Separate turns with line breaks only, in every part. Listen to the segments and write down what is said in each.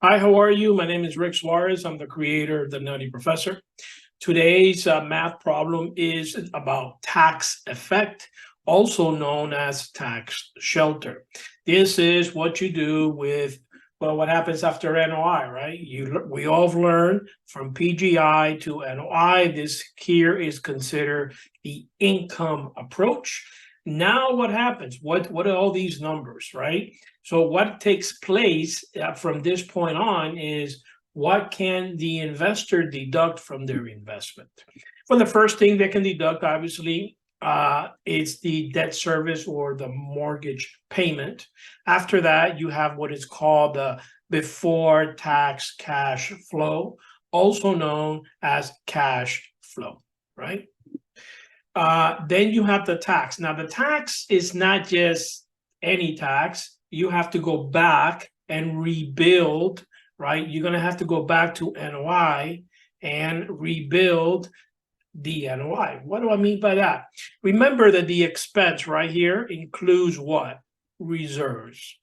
Hi, how are you? My name is Rick Suarez. I'm the creator of the Nutty Professor. Today's math problem is about tax effect, also known as tax shelter. This is what you do with, well, what happens after NOI, right? We all have learned from PGI to NOI. This here is considered the income approach. Now what happens? What are all these numbers, right? So what takes place from this point on is what can the investor deduct from their investment? Well, the first thing they can deduct, obviously, is the debt service or the mortgage payment. After that, you have what is called the before tax cash flow, also known as cash flow, right? Then you have the tax. Now, the tax is not just any tax. You have to go back and rebuild, right? You're going to have to go back to NOI and rebuild the NOI. What do I mean by that? Remember that the expense right here includes what? Reserves.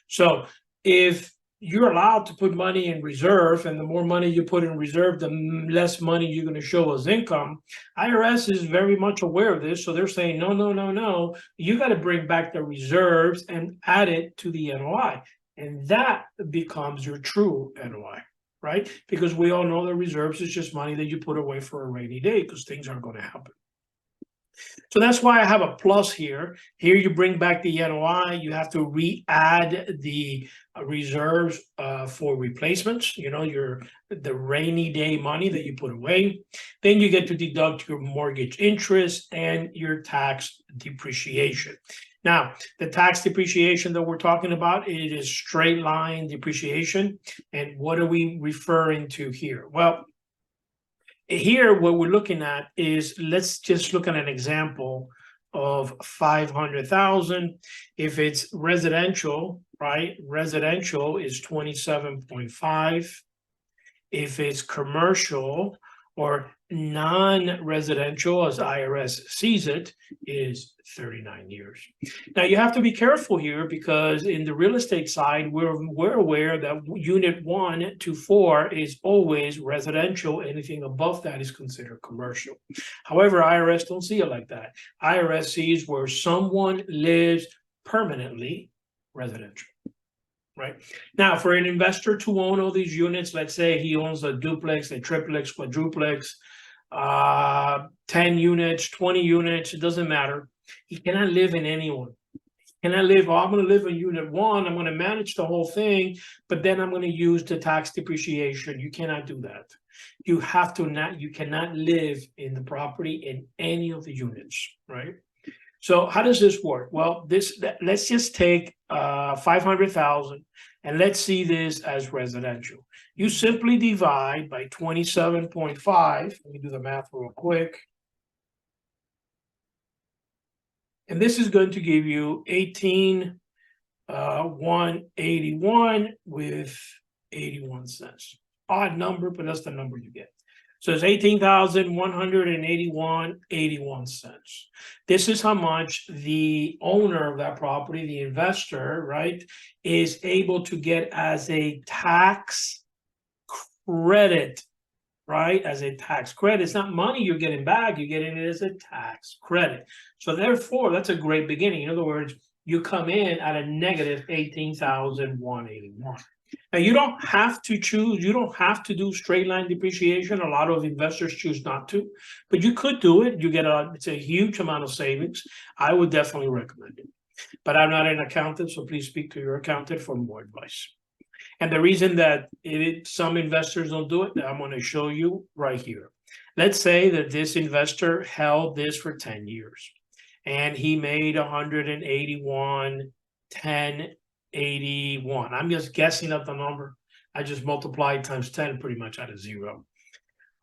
So if you're allowed to put money in reserve, and the more money you put in reserve, the less money you're going to show as income. IRS is very much aware of this, so they're saying, no, no, no, no. You got to bring back the reserves and add it to the NOI, and that becomes your true NOI, right? Because we all know the reserves is just money that you put away for a rainy day because things aren't going to happen. So that's why I have a plus here. Here you bring back the NOI. You have to re-add the reserves for replacements, the rainy day money that you put away. Then you get to deduct your mortgage interest and your tax depreciation. Now, the tax depreciation that we're talking about, it is straight line depreciation. And what are we referring to here? Well, here, what we're looking at is, let's just look at an example of 500,000. If it's residential, right? Residential is 27.5. If it's commercial or non-residential, as IRS sees it, is 39 years. Now, you have to be careful here because in the real estate side, we're aware that unit 1 to 4 is always residential. Anything above that is considered commercial. However, IRS don't see it like that. IRS sees where someone lives permanently residential. Right now, for an investor to own all these units, let's say he owns a duplex, a triplex, quadruplex, 10 units, 20 units, it doesn't matter. He cannot live in any one. He cannot live, I'm going to live in unit 1, I'm going to manage the whole thing, but then I'm going to use the tax depreciation. You cannot do that. You cannot live in the property in any of the units, right? So how does this work? Well, let's just take 500,000 and let's see this as residential. You simply divide by 27.5. Let me do the math real quick. And this is going to give you 18,181 with 81 cents. Odd number, but that's the number you get. So it's 18,181.81 cents. This is how much the owner of that property, the investor, right, is able to get as a tax credit, right? As a tax credit. It's not money you're getting back, you're getting it as a tax credit. So therefore, that's a great beginning. In other words, you come in at a negative 18,181. Now, you don't have to choose, you don't have to do straight line depreciation. A lot of investors choose not to, but you could do it. You get it's a huge amount of savings. I would definitely recommend it. But I'm not an accountant, so please speak to your accountant for more advice. And the reason that some investors don't do it, I'm going to show you right here. Let's say that this investor held this for 10 years and he made 181,1081. I'm just guessing at the number. I just multiplied times 10 pretty much out of 0.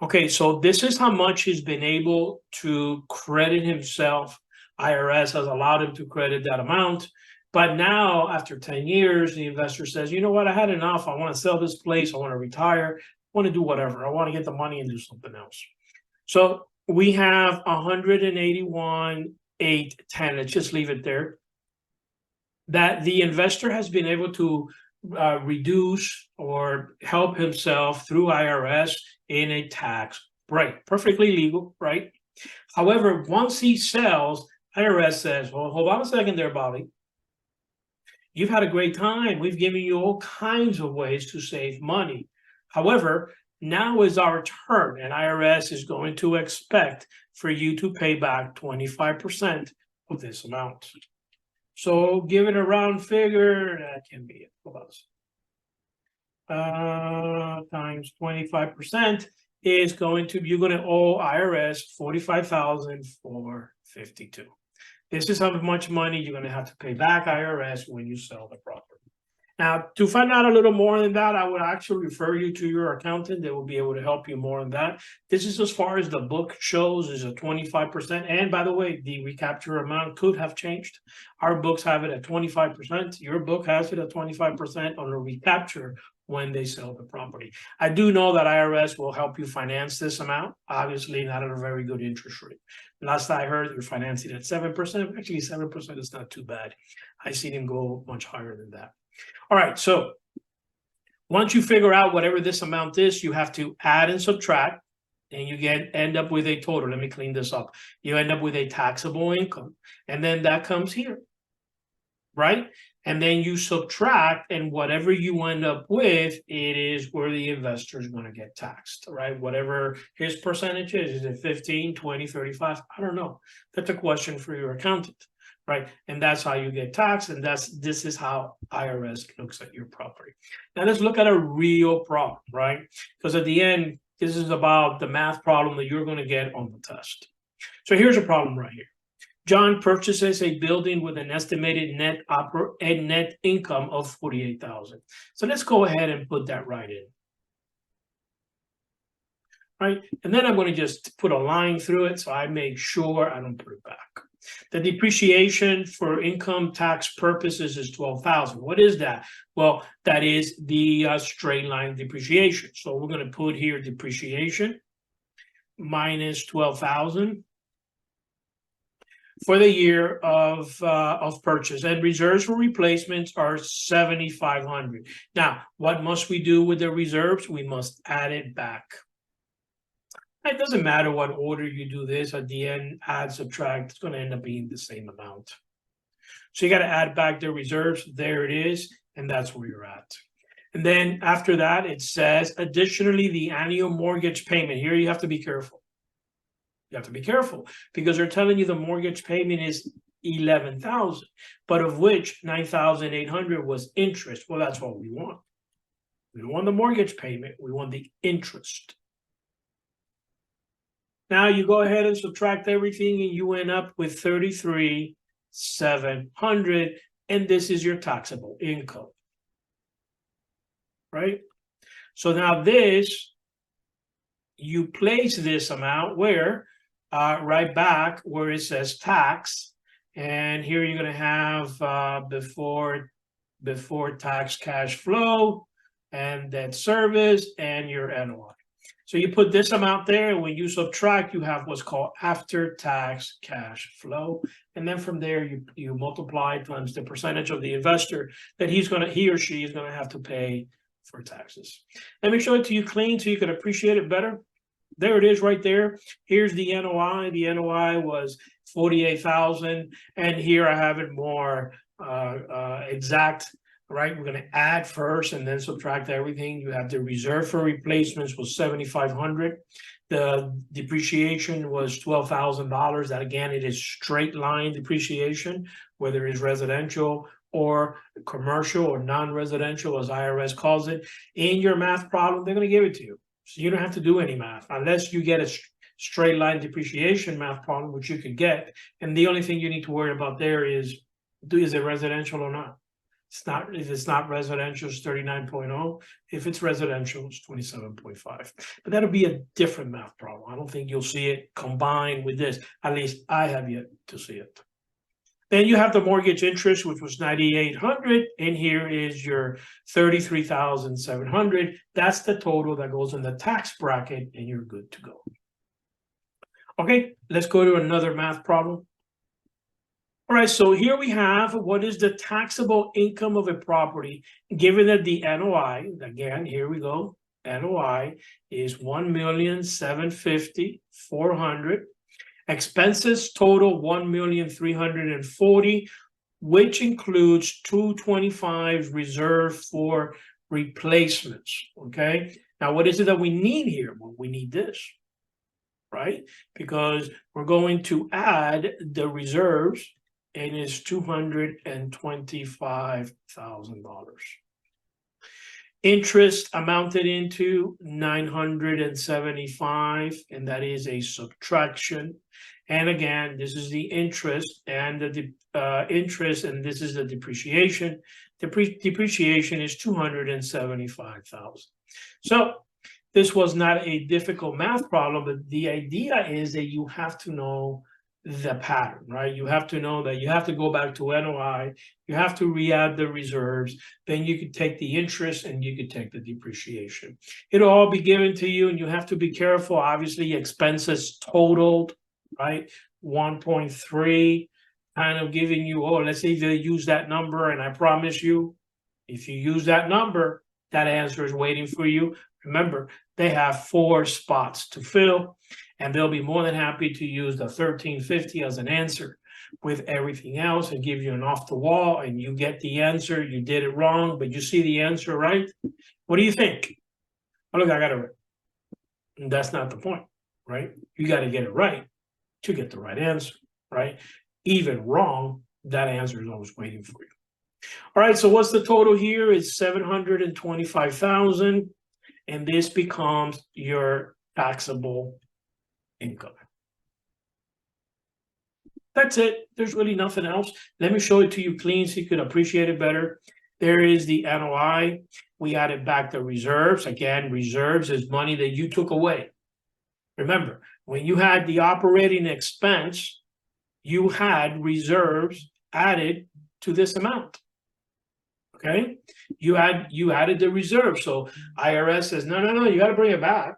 Okay, so this is how much he's been able to credit himself. IRS has allowed him to credit that amount. But now, after 10 years, the investor says, you know what, I had enough. I want to sell this place. I want to retire. I want to do whatever. I want to get the money and do something else. So we have 181,810. Let's just leave it there. That the investor has been able to reduce or help himself through IRS in a tax break. Perfectly legal, right? However, once he sells, IRS says, well, hold on a second there, Bobby. You've had a great time. We've given you all kinds of ways to save money. However, now is our turn, and IRS is going to expect for you to pay back 25% of this amount. So given a round figure, that can be it. Times 25% is going to, you're going to owe IRS $45,452. This is how much money you're going to have to pay back IRS when you sell the property. Now, to find out a little more than that, I would actually refer you to your accountant. They will be able to help you more on that. This is as far as the book shows is a 25%. And by the way, the recapture amount could have changed. Our books have it at 25%. Your book has it at 25% on a recapture when they sell the property. I do know that IRS will help you finance this amount, obviously not at a very good interest rate. Last I heard, they're financing at 7%. Actually, 7% is not too bad. I see them go much higher than that. All right, so once you figure out whatever this amount is, you have to add and subtract, and you end up with a total. Let me clean this up. You end up with a taxable income, and then that comes here, right? And then you subtract, and whatever you end up with, it is where the investor is going to get taxed, right? Whatever his percentage is it 15, 20, 35? I don't know. That's a question for your accountant, right? And that's how you get taxed, and this is how IRS looks at your property. Now let's look at a real problem, right? Because at the end, this is about the math problem that you're going to get on the test. So here's a problem right here. John purchases a building with an estimated net income of $48,000. So let's go ahead and put that right in. Right, and then I'm going to just put a line through it so I make sure I don't put it back. The depreciation for income tax purposes is $12,000. What is that? Well, that is the straight line depreciation. So we're going to put here depreciation minus $12,000 for the year of purchase, and reserves for replacements are $7,500. Now, what must we do with the reserves? We must add it back. It doesn't matter what order you do this. At the end, add, subtract, it's going to end up being the same amount. So you got to add back the reserves. There it is, and that's where you're at. And then after that, it says, additionally, the annual mortgage payment. Here you have to be careful. You have to be careful because they're telling you the mortgage payment is $11,000, but of which $9,800 was interest. Well, that's what we want. We don't want the mortgage payment. We want the interest. Now you go ahead and subtract everything, and you end up with $33,700, and this is your taxable income, right? So now this, you place this amount where? Right back where it says tax, and here you're going to have before tax cash flow and debt service and your NOI. So you put this amount there, and when you subtract, you have what's called after tax cash flow, and then from there you multiply times the percentage of the investor that he or she is going to have to pay for taxes. Let me show it to you clean so you can appreciate it better. There it is right there. Here's the NOI. The NOI was $48,000, and here I have it more exact, right? We're going to add first and then subtract everything. You have the reserve for replacements was $7,500. The depreciation was $12,000. That again, it is straight line depreciation, whether it's residential or commercial or non-residential, as IRS calls it. In your math problem, they're going to give it to you. So you don't have to do any math unless you get a straight line depreciation math problem, which you could get. And the only thing you need to worry about there is it residential or not? It's not. If it's not residential, it's 39.0. If it's residential, it's 27.5. But that'll be a different math problem. I don't think you'll see it combined with this. At least I have yet to see it. Then you have the mortgage interest, which was $9,800, and here is your $33,700. That's the total that goes in the tax bracket, and you're good to go. Okay, let's go to another math problem. All right, so here we have what is the taxable income of a property, given that the NOI, again, here we go, NOI is 1,750,400. Expenses total 1,340,000, which includes 225 reserved for replacements. Okay. Now, what is it that we need here? Well, we need this, right? Because we're going to add the reserves, and it's $225,000. Interest amounted into 975, and that is a subtraction. And again, this is the interest and the interest, and this is the depreciation. Depreciation is 275,000. So this was not a difficult math problem, but the idea is that you have to know the pattern, right? You have to know that you have to go back to NOI, you have to re-add the reserves, then you could take the interest and you could take the depreciation. It'll all be given to you, and you have to be careful. Obviously, expenses totaled, right? 1.3, kind of giving you, oh, let's say they use that number, and I promise you, if you use that number, that answer is waiting for you. Remember, they have 4 spots to fill, and they'll be more than happy to use the 1350 as an answer with everything else and give you an off the wall, and you get the answer. You did it wrong, but you see the answer, right? What do you think? Oh, look, I got it right. And that's not the point, right? You got to get it right to get the right answer, right? Even wrong, that answer is always waiting for you. All right, so what's the total here? It's 725,000, and this becomes your taxable income. That's it. There's really nothing else. Let me show it to you clean so you can appreciate it better. There is the NOI. We added back the reserves. Again, reserves is money that you took away. Remember, when you had the operating expense, you had reserves added to this amount. Okay, you added the reserve. So IRS says, no, you got to bring it back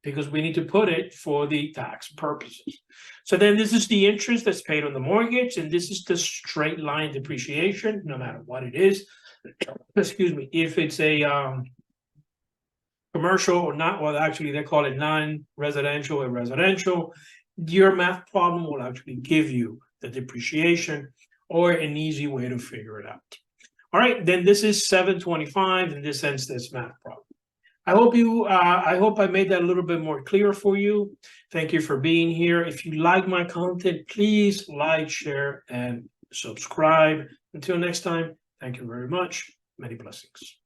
because we need to put it for the tax purposes. So then this is the interest that's paid on the mortgage, and this is the straight line depreciation, no matter what it is. Excuse me, if it's a commercial or not, well, actually they call it non-residential or residential, your math problem will actually give you the depreciation or an easy way to figure it out. All right, then this is 725, and this ends this math problem. I hope I made that a little bit more clear for you. Thank you for being here. If you like my content, please like, share, and subscribe. Until next time, thank you very much. Many blessings.